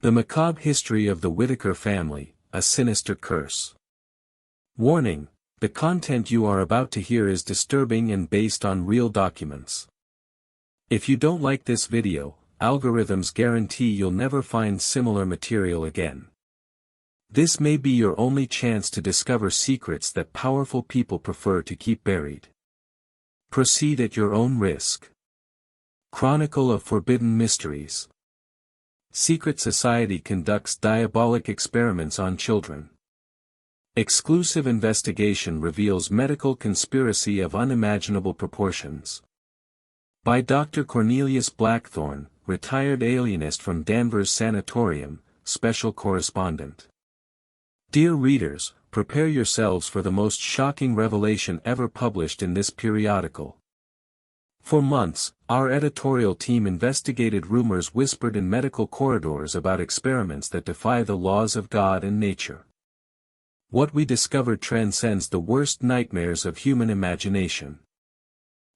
The Macabre History of the Whitaker Family, a Sinister Curse. Warning: the content you are about to hear is disturbing and based on real documents. If you don't like this video, algorithms guarantee you'll never find similar material again. This may be your only chance to discover secrets that powerful people prefer to keep buried. Proceed at your own risk. Chronicle of Forbidden Mysteries. Secret society conducts diabolic experiments on children. Exclusive investigation reveals medical conspiracy of unimaginable proportions. By Dr. Cornelius Blackthorne, retired alienist from Danvers Sanatorium, special correspondent. Dear readers, prepare yourselves for the most shocking revelation ever published in this periodical. For months, our editorial team investigated rumors whispered in medical corridors about experiments that defy the laws of God and nature. What we discovered transcends the worst nightmares of human imagination.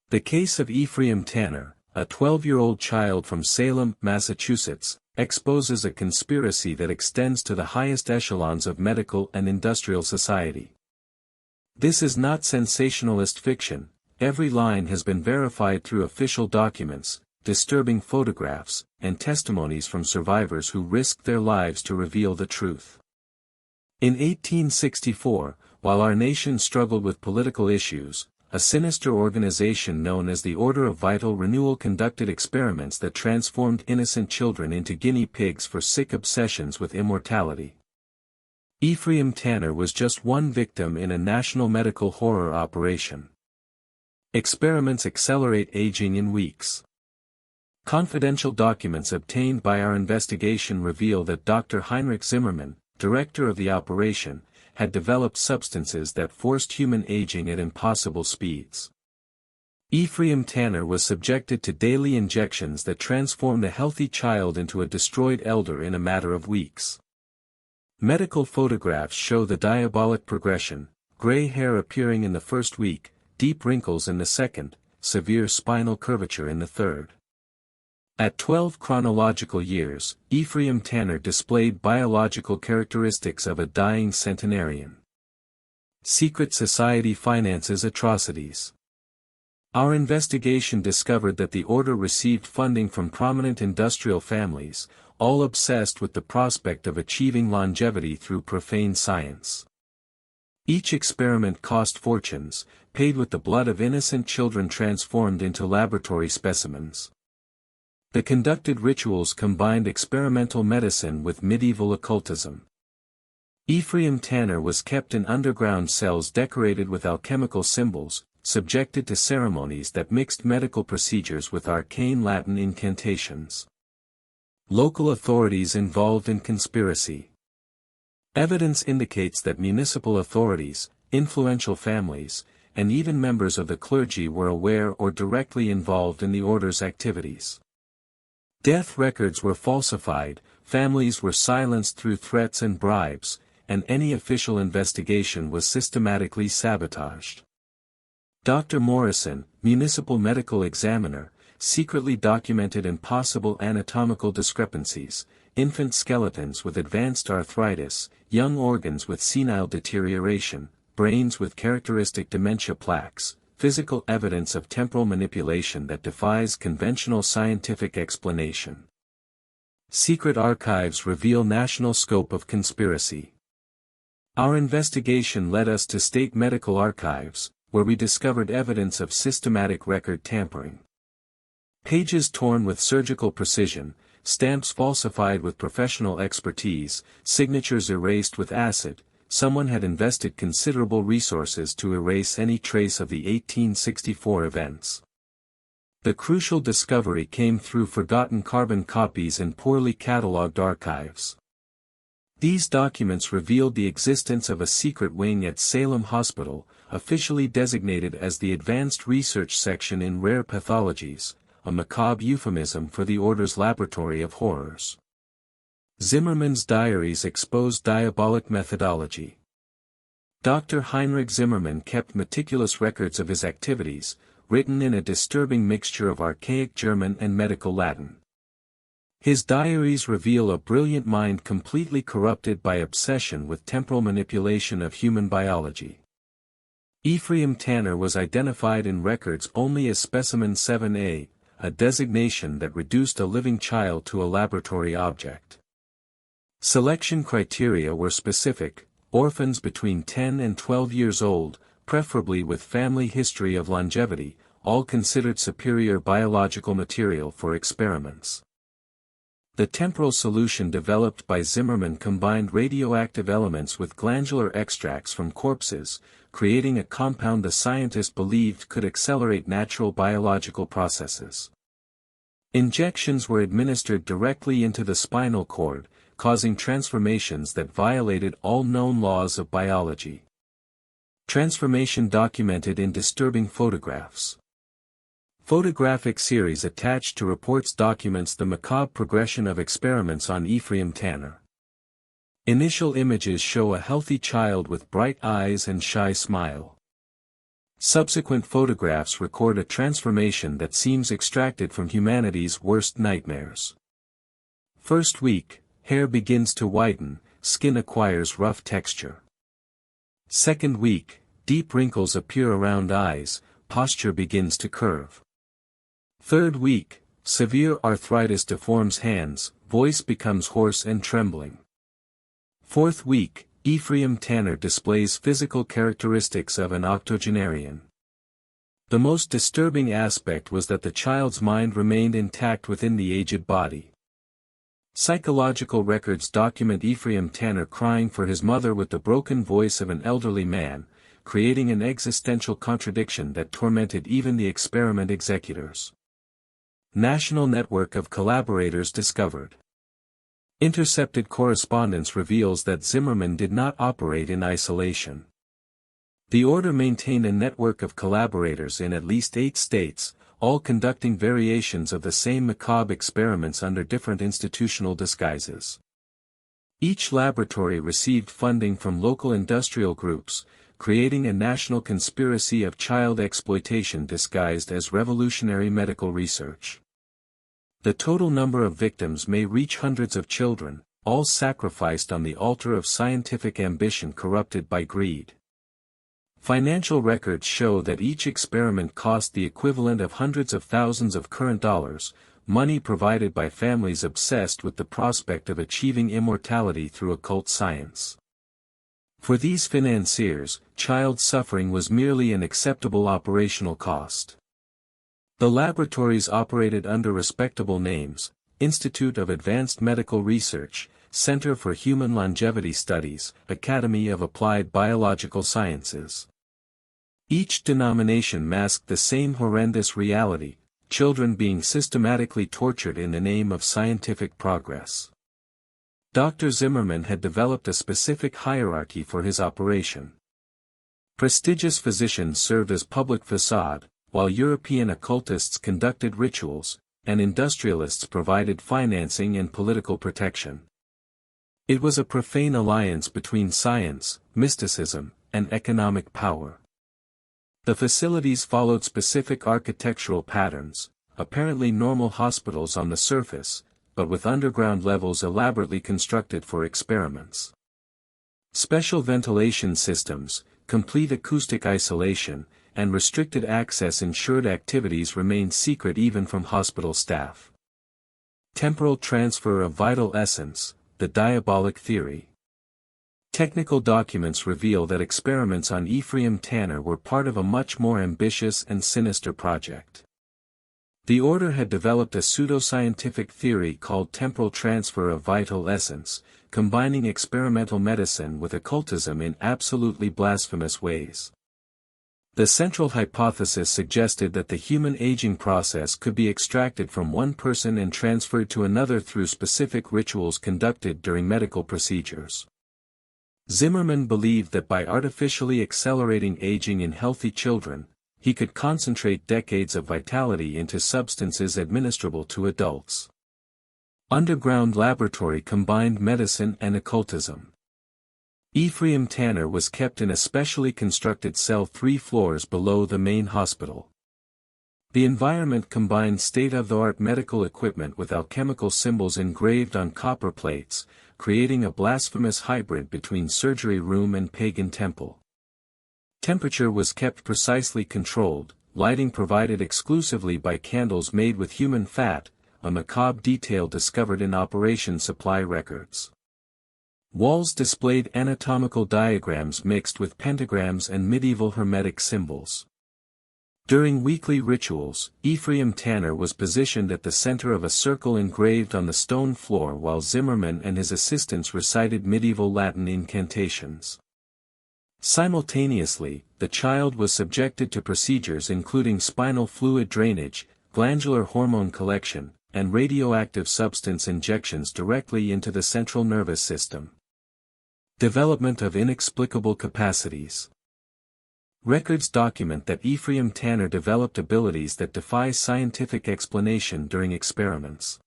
The case of Ephraim Tanner, a 12-year-old child from Salem, Massachusetts, exposes a conspiracy that extends to the highest echelons of medical and industrial society. This is not sensationalist fiction. Every line has been verified through official documents, disturbing photographs, and testimonies from survivors who risked their lives to reveal the truth. In 1864, while our nation struggled with political issues, a sinister organization known as the Order of Vital Renewal conducted experiments that transformed innocent children into guinea pigs for sick obsessions with immortality. Ephraim Tanner was just one victim in a national medical horror operation. Experiments accelerate aging in weeks. Confidential documents obtained by our investigation reveal that Dr. Heinrich Zimmermann, director of the operation, had developed substances that forced human aging at impossible speeds. Ephraim Tanner was subjected to daily injections that transformed a healthy child into a destroyed elder in a matter of weeks. Medical photographs show the diabolic progression: gray hair appearing in the first week, deep wrinkles in the second, severe spinal curvature in the third. At 12 chronological years, Ephraim Tanner displayed biological characteristics of a dying centenarian. Secret society finances atrocities. Our investigation discovered that the order received funding from prominent industrial families, all obsessed with the prospect of achieving longevity through profane science. Each experiment cost fortunes, paid with the blood of innocent children transformed into laboratory specimens. The conducted rituals combined experimental medicine with medieval occultism. Ephraim Tanner was kept in underground cells decorated with alchemical symbols, subjected to ceremonies that mixed medical procedures with arcane Latin incantations. Local authorities involved in conspiracy. Evidence indicates that municipal authorities, influential families, and even members of the clergy were aware or directly involved in the order's activities. Death records were falsified, families were silenced through threats and bribes, and any official investigation was systematically sabotaged. Dr. Morrison, municipal medical examiner, secretly documented impossible anatomical discrepancies: infant skeletons with advanced arthritis, young organs with senile deterioration, brains with characteristic dementia plaques, physical evidence of temporal manipulation that defies conventional scientific explanation. Secret archives reveal national scope of conspiracy. Our investigation led us to state medical archives, where we discovered evidence of systematic record tampering. Pages torn with surgical precision, stamps falsified with professional expertise, signatures erased with acid. Someone had invested considerable resources to erase any trace of the 1864 events. The crucial discovery came through forgotten carbon copies and poorly catalogued archives. These documents revealed the existence of a secret wing at Salem Hospital, officially designated as the Advanced Research Section in Rare Pathologies, a macabre euphemism for the order's laboratory of horrors. Zimmermann's diaries exposed diabolic methodology. Dr. Heinrich Zimmermann kept meticulous records of his activities, written in a disturbing mixture of archaic German and medical Latin. His diaries reveal a brilliant mind completely corrupted by obsession with temporal manipulation of human biology. Ephraim Tanner was identified in records only as Specimen 7A, a designation that reduced a living child to a laboratory object. Selection criteria were specific: orphans between 10 and 12 years old, preferably with family history of longevity, all considered superior biological material for experiments. The temporal solution developed by Zimmerman combined radioactive elements with glandular extracts from corpses, creating a compound the scientist believed could accelerate natural biological processes. Injections were administered directly into the spinal cord, causing transformations that violated all known laws of biology. Transformation documented in disturbing photographs. Photographic series attached to reports documents the macabre progression of experiments on Ephraim Tanner. Initial images show a healthy child with bright eyes and shy smile. Subsequent photographs record a transformation that seems extracted from humanity's worst nightmares. First week, hair begins to whiten, skin acquires rough texture. Second week, deep wrinkles appear around eyes, posture begins to curve. Third week, severe arthritis deforms hands, voice becomes hoarse and trembling. Fourth week, Ephraim Tanner displays physical characteristics of an octogenarian. The most disturbing aspect was that the child's mind remained intact within the aged body. Psychological records document Ephraim Tanner crying for his mother with the broken voice of an elderly man, creating an existential contradiction that tormented even the experiment executors. National network of collaborators discovered. Intercepted correspondence reveals that Zimmerman did not operate in isolation. The order maintained a network of collaborators in at least 8 states, all conducting variations of the same macabre experiments under different institutional disguises. Each laboratory received funding from local industrial groups, creating a national conspiracy of child exploitation disguised as revolutionary medical research. The total number of victims may reach hundreds of children, all sacrificed on the altar of scientific ambition corrupted by greed. Financial records show that each experiment cost the equivalent of hundreds of thousands of current dollars, money provided by families obsessed with the prospect of achieving immortality through occult science. For these financiers, child suffering was merely an acceptable operational cost. The laboratories operated under respectable names: Institute of Advanced Medical Research, Center for Human Longevity Studies, Academy of Applied Biological Sciences. Each denomination masked the same horrendous reality: children being systematically tortured in the name of scientific progress. Dr. Zimmerman had developed a specific hierarchy for his operation. Prestigious physicians served as public facade, while European occultists conducted rituals, and industrialists provided financing and political protection. It was a profane alliance between science, mysticism, and economic power. The facilities followed specific architectural patterns, apparently normal hospitals on the surface, but with underground levels elaborately constructed for experiments. Special ventilation systems, complete acoustic isolation, and restricted access ensured activities remained secret even from hospital staff. Temporal transfer of vital essence, the diabolic theory. Technical documents reveal that experiments on Ephraim Tanner were part of a much more ambitious and sinister project. The order had developed a pseudoscientific theory called temporal transfer of vital essence, combining experimental medicine with occultism in absolutely blasphemous ways. The central hypothesis suggested that the human aging process could be extracted from one person and transferred to another through specific rituals conducted during medical procedures. Zimmerman believed that by artificially accelerating aging in healthy children, he could concentrate decades of vitality into substances administrable to adults. Underground laboratory combined medicine and occultism. Ephraim Tanner was kept in a specially constructed cell 3 floors below the main hospital. The environment combined state-of-the-art medical equipment with alchemical symbols engraved on copper plates, creating a blasphemous hybrid between surgery room and pagan temple. Temperature was kept precisely controlled, lighting provided exclusively by candles made with human fat, a macabre detail discovered in operation supply records. Walls displayed anatomical diagrams mixed with pentagrams and medieval hermetic symbols. During weekly rituals, Ephraim Tanner was positioned at the center of a circle engraved on the stone floor while Zimmerman and his assistants recited medieval Latin incantations. Simultaneously, the child was subjected to procedures including spinal fluid drainage, glandular hormone collection, and radioactive substance injections directly into the central nervous system. Development of inexplicable capacities. Records document that Ephraim Tanner developed abilities that defy scientific explanation during experiments.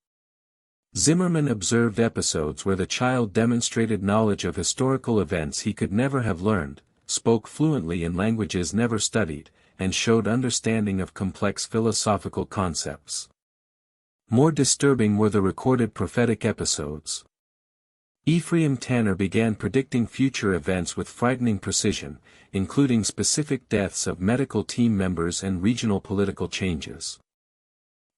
Zimmerman observed episodes where the child demonstrated knowledge of historical events he could never have learned, spoke fluently in languages never studied, and showed understanding of complex philosophical concepts. More disturbing were the recorded prophetic episodes. Ephraim Tanner began predicting future events with frightening precision, including specific deaths of medical team members and regional political changes.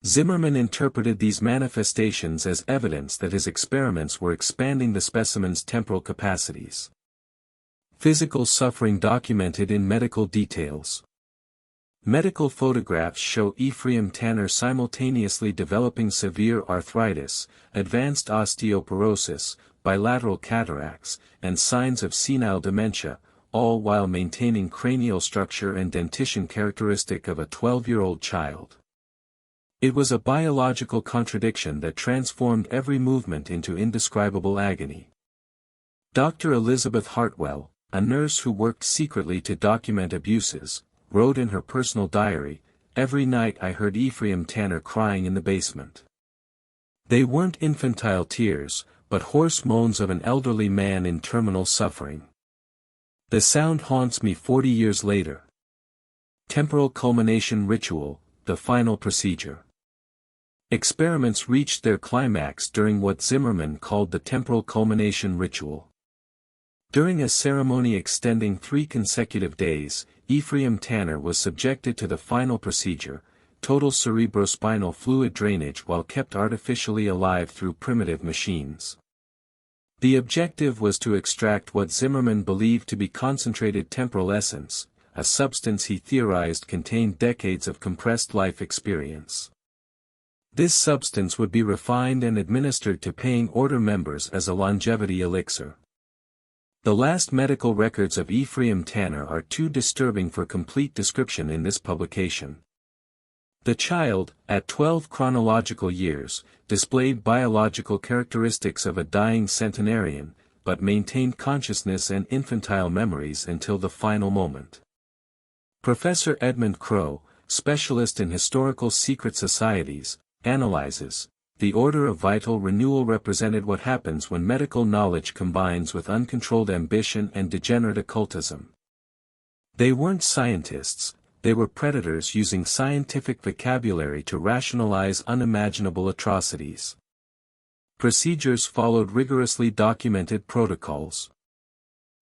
Zimmerman interpreted these manifestations as evidence that his experiments were expanding the specimen's temporal capacities. Physical suffering documented in medical details. Medical photographs show Ephraim Tanner simultaneously developing severe arthritis, advanced osteoporosis, bilateral cataracts, and signs of senile dementia, all while maintaining cranial structure and dentition characteristic of a 12-year-old child. It was a biological contradiction that transformed every movement into indescribable agony. Dr. Elizabeth Hartwell, a nurse who worked secretly to document abuses, wrote in her personal diary, "Every night I heard Ephraim Tanner crying in the basement. They weren't infantile tears, but hoarse moans of an elderly man in terminal suffering. The sound haunts me 40 years later." Temporal culmination ritual, the final procedure. Experiments reached their climax during what Zimmerman called the temporal culmination ritual. During a ceremony extending 3 consecutive days, Ephraim Tanner was subjected to the final procedure, total cerebrospinal fluid drainage while kept artificially alive through primitive machines. The objective was to extract what Zimmerman believed to be concentrated temporal essence, a substance he theorized contained decades of compressed life experience. This substance would be refined and administered to paying order members as a longevity elixir. The last medical records of Ephraim Tanner are too disturbing for complete description in this publication. The child, at 12 chronological years, displayed biological characteristics of a dying centenarian, but maintained consciousness and infantile memories until the final moment. Professor Edmund Crowe, specialist in historical secret societies, analyzes, the order of vital renewal represented what happens when medical knowledge combines with uncontrolled ambition and degenerate occultism. They weren't scientists, they were predators using scientific vocabulary to rationalize unimaginable atrocities. Procedures followed rigorously documented protocols.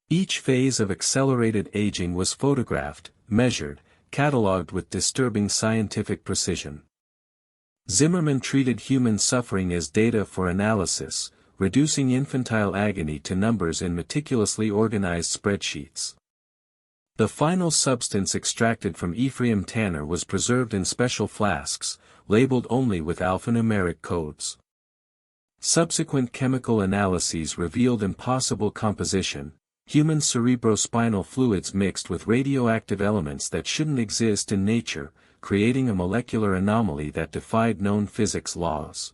Each phase of accelerated aging was photographed, measured, catalogued with disturbing scientific precision. Zimmerman treated human suffering as data for analysis, reducing infantile agony to numbers in meticulously organized spreadsheets. The final substance extracted from Ephraim Tanner was preserved in special flasks, labeled only with alphanumeric codes. Subsequent chemical analyses revealed impossible composition, human cerebrospinal fluids mixed with radioactive elements that shouldn't exist in nature, creating a molecular anomaly that defied known physics laws.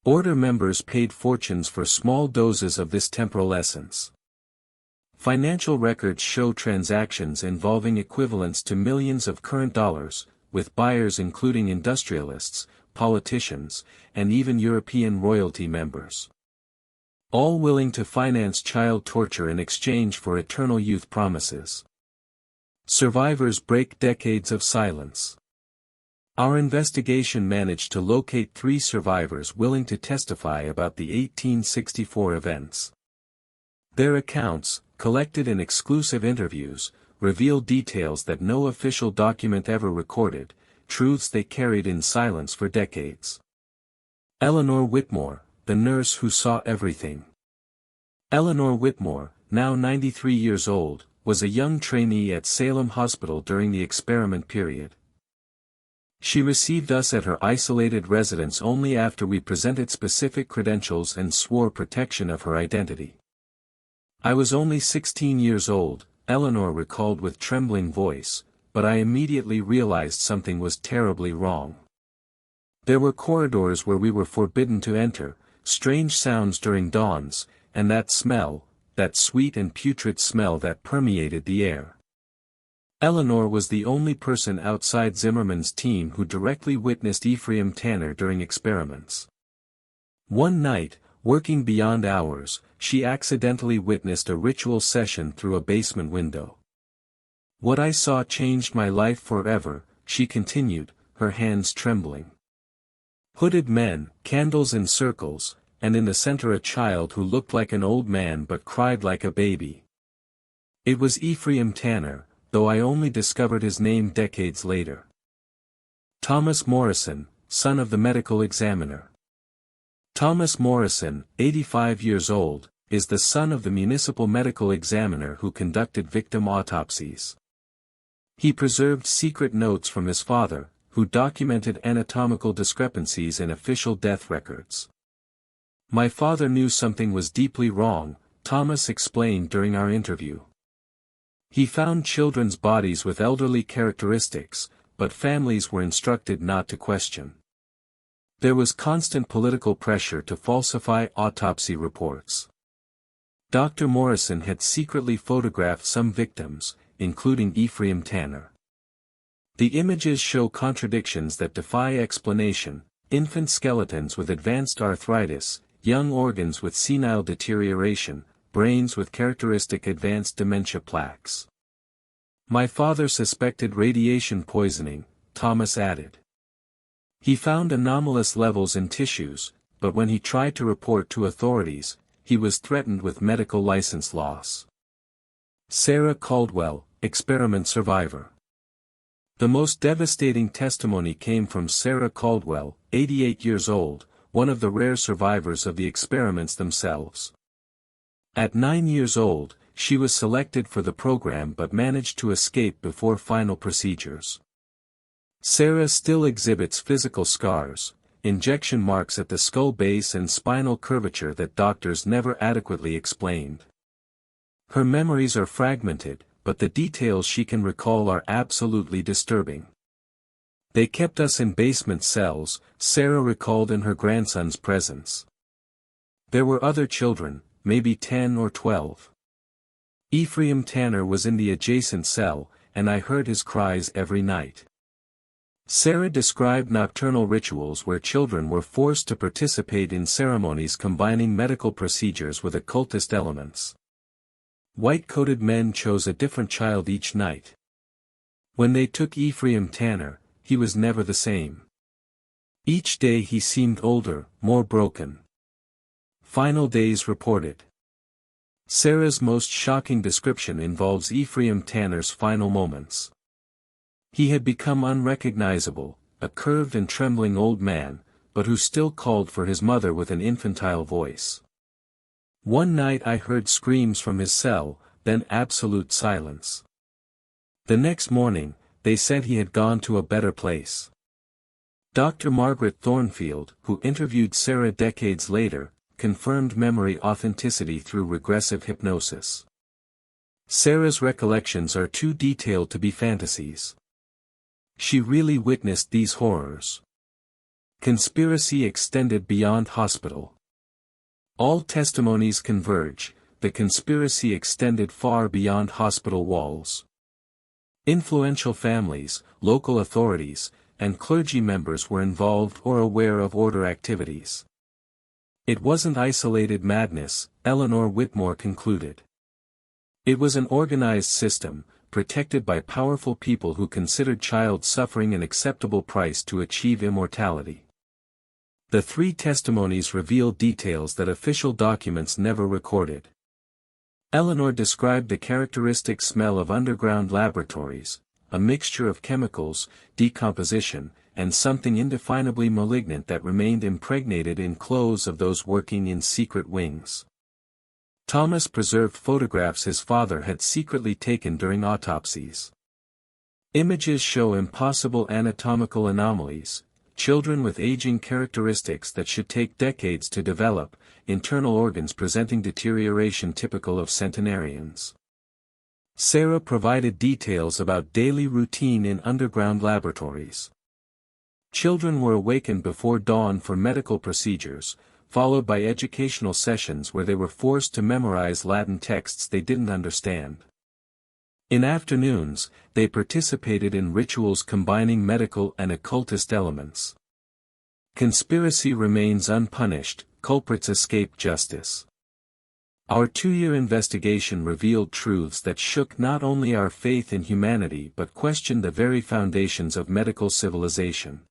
Order members paid fortunes for small doses of this temporal essence. Financial records show transactions involving equivalents to millions of current dollars, with buyers including industrialists, politicians, and even European royalty members. All willing to finance child torture in exchange for eternal youth promises. Survivors break decades of silence. Our investigation managed to locate 3 survivors willing to testify about the 1864 events. Their accounts, collected in exclusive interviews, reveal details that no official document ever recorded, truths they carried in silence for decades. Eleanor Whitmore, the nurse who saw everything. Eleanor Whitmore, now 93 years old, was a young trainee at Salem Hospital during the experiment period. She received us at her isolated residence only after we presented specific credentials and swore protection of her identity. "I was only 16 years old," Eleanor recalled with trembling voice, "but I immediately realized something was terribly wrong. There were corridors where we were forbidden to enter, strange sounds during dawns, and that smell, that sweet and putrid smell that permeated the air." Eleanor was the only person outside Zimmerman's team who directly witnessed Ephraim Tanner during experiments. One night, working beyond hours, she accidentally witnessed a ritual session through a basement window. "What I saw changed my life forever," she continued, her hands trembling. Hooded men, candles in circles, and in the center a child who looked like an old man but cried like a baby. It was Ephraim Tanner, though I only discovered his name decades later. Thomas Morrison, son of the medical examiner. Thomas Morrison, 85 years old, is the son of the municipal medical examiner who conducted victim autopsies. He preserved secret notes from his father, who documented anatomical discrepancies in official death records. "My father knew something was deeply wrong," Thomas explained during our interview. "He found children's bodies with elderly characteristics, but families were instructed not to question. There was constant political pressure to falsify autopsy reports." Dr. Morrison had secretly photographed some victims, including Ephraim Tanner. The images show contradictions that defy explanation: infant skeletons with advanced arthritis, young organs with senile deterioration, brains with characteristic advanced dementia plaques. "My father suspected radiation poisoning," Thomas added. "He found anomalous levels in tissues, but when he tried to report to authorities, he was threatened with medical license loss." Sarah Caldwell, experiment survivor. The most devastating testimony came from Sarah Caldwell, 88 years old, one of the rare survivors of the experiments themselves. At 9 years old, she was selected for the program but managed to escape before final procedures. Sarah still exhibits physical scars, injection marks at the skull base and spinal curvature that doctors never adequately explained. Her memories are fragmented, but the details she can recall are absolutely disturbing. "They kept us in basement cells," Sarah recalled in her grandson's presence. "There were other children, maybe 10 or 12. Ephraim Tanner was in the adjacent cell, and I heard his cries every night." Sarah described nocturnal rituals where children were forced to participate in ceremonies combining medical procedures with occultist elements. White-coated men chose a different child each night. When they took Ephraim Tanner, he was never the same. Each day he seemed older, more broken. Final days reported. Sarah's most shocking description involves Ephraim Tanner's final moments. He had become unrecognizable, a curved and trembling old man, but who still called for his mother with an infantile voice. "One night I heard screams from his cell, then absolute silence. The next morning, they said he had gone to a better place." Dr. Margaret Thornfield, who interviewed Sarah decades later, confirmed memory authenticity through regressive hypnosis. Sarah's recollections are too detailed to be fantasies. She really witnessed these horrors. Conspiracy extended beyond hospital. All testimonies converge: the conspiracy extended far beyond hospital walls. Influential families, local authorities, and clergy members were involved or aware of order activities. It wasn't isolated madness, Eleanor Whitmore concluded. It was an organized system, protected by powerful people who considered child suffering an acceptable price to achieve immortality. The three testimonies reveal details that official documents never recorded. Eleanor described the characteristic smell of underground laboratories, a mixture of chemicals, decomposition, and something indefinably malignant that remained impregnated in clothes of those working in secret wings. Thomas preserved photographs his father had secretly taken during autopsies. Images show impossible anatomical anomalies, children with aging characteristics that should take decades to develop, internal organs presenting deterioration typical of centenarians. Sarah provided details about daily routine in underground laboratories. Children were awakened before dawn for medical procedures, followed by educational sessions where they were forced to memorize Latin texts they didn't understand. In afternoons, they participated in rituals combining medical and occultist elements. Conspiracy remains unpunished, culprits escape justice. Our 2-year investigation revealed truths that shook not only our faith in humanity but questioned the very foundations of medical civilization.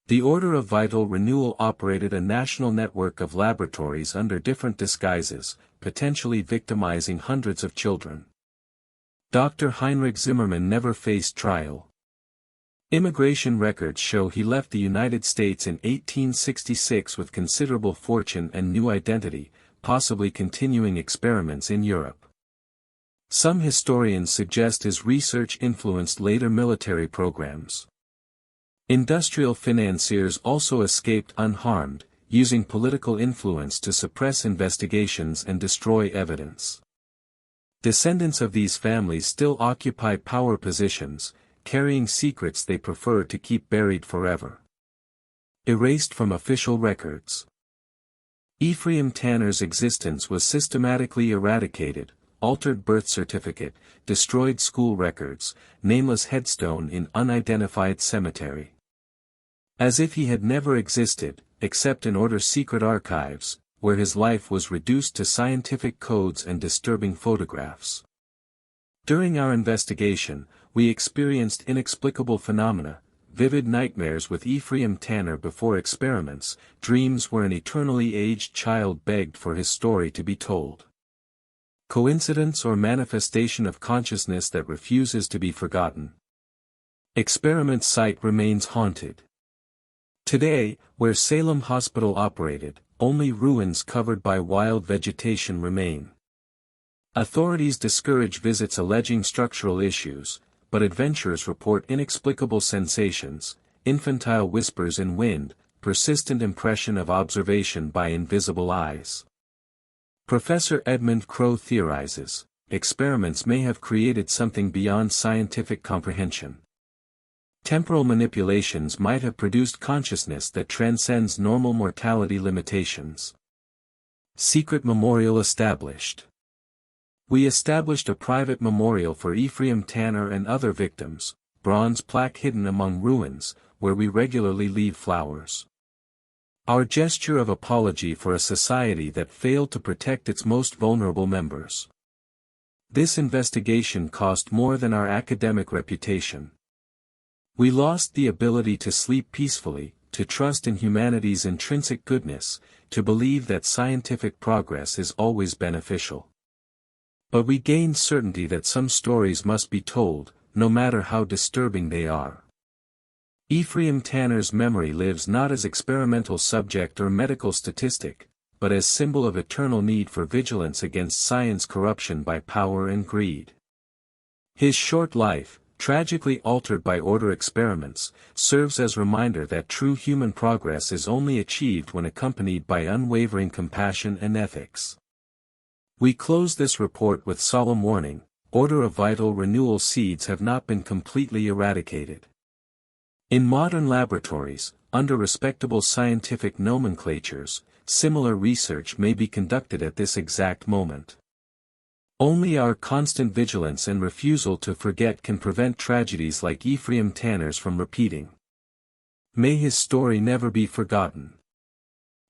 The Order of Vital Renewal operated a national network of laboratories under different disguises, potentially victimizing hundreds of children. Dr. Heinrich Zimmermann never faced trial. Immigration records show he left the United States in 1866 with considerable fortune and new identity, possibly continuing experiments in Europe. Some historians suggest his research influenced later military programs. Industrial financiers also escaped unharmed, using political influence to suppress investigations and destroy evidence. Descendants of these families still occupy power positions, carrying secrets they prefer to keep buried forever. Erased from official records. Ephraim Tanner's existence was systematically eradicated, altered birth certificate, destroyed school records, nameless headstone in unidentified cemetery. As if he had never existed, except in order secret archives, where his life was reduced to scientific codes and disturbing photographs. During our investigation, we experienced inexplicable phenomena, vivid nightmares with Ephraim Tanner before experiments, dreams where an eternally aged child begged for his story to be told. Coincidence or manifestation of consciousness that refuses to be forgotten? Experiment site remains haunted. Today, where Salem Hospital operated, only ruins covered by wild vegetation remain. Authorities discourage visits alleging structural issues, but adventurers report inexplicable sensations, infantile whispers in wind, persistent impression of observation by invisible eyes. Professor Edmund Crowe theorizes, experiments may have created something beyond scientific comprehension. Temporal manipulations might have produced consciousness that transcends normal mortality limitations. Secret memorial established. We established a private memorial for Ephraim Tanner and other victims, bronze plaque hidden among ruins, where we regularly leave flowers. Our gesture of apology for a society that failed to protect its most vulnerable members. This investigation cost more than our academic reputation. We lost the ability to sleep peacefully, to trust in humanity's intrinsic goodness, to believe that scientific progress is always beneficial. But we gained certainty that some stories must be told, no matter how disturbing they are. Ephraim Tanner's memory lives not as experimental subject or medical statistic, but as symbol of eternal need for vigilance against science corruption by power and greed. His short life, tragically altered by order experiments, serves as reminder that true human progress is only achieved when accompanied by unwavering compassion and ethics. We close this report with solemn warning: Order of Vital Renewal seeds have not been completely eradicated. In modern laboratories, under respectable scientific nomenclatures, similar research may be conducted at this exact moment. Only our constant vigilance and refusal to forget can prevent tragedies like Ephraim Tanner's from repeating. May his story never be forgotten.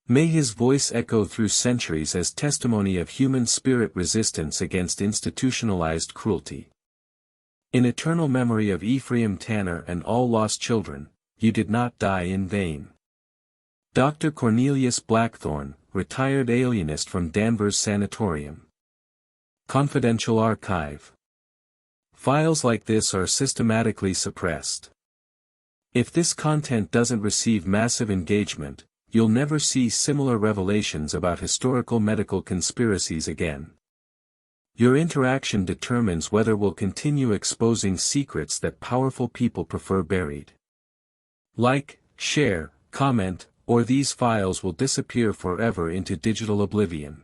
May his voice echo through centuries as testimony of human spirit resistance against institutionalized cruelty. In eternal memory of Ephraim Tanner and all lost children, you did not die in vain. Dr. Cornelius Blackthorne, retired alienist from Danvers Sanatorium. Confidential Archive. Files like this are systematically suppressed. If this content doesn't receive massive engagement, you'll never see similar revelations about historical medical conspiracies again. Your interaction determines whether we'll continue exposing secrets that powerful people prefer buried. Like, share, comment, or these files will disappear forever into digital oblivion.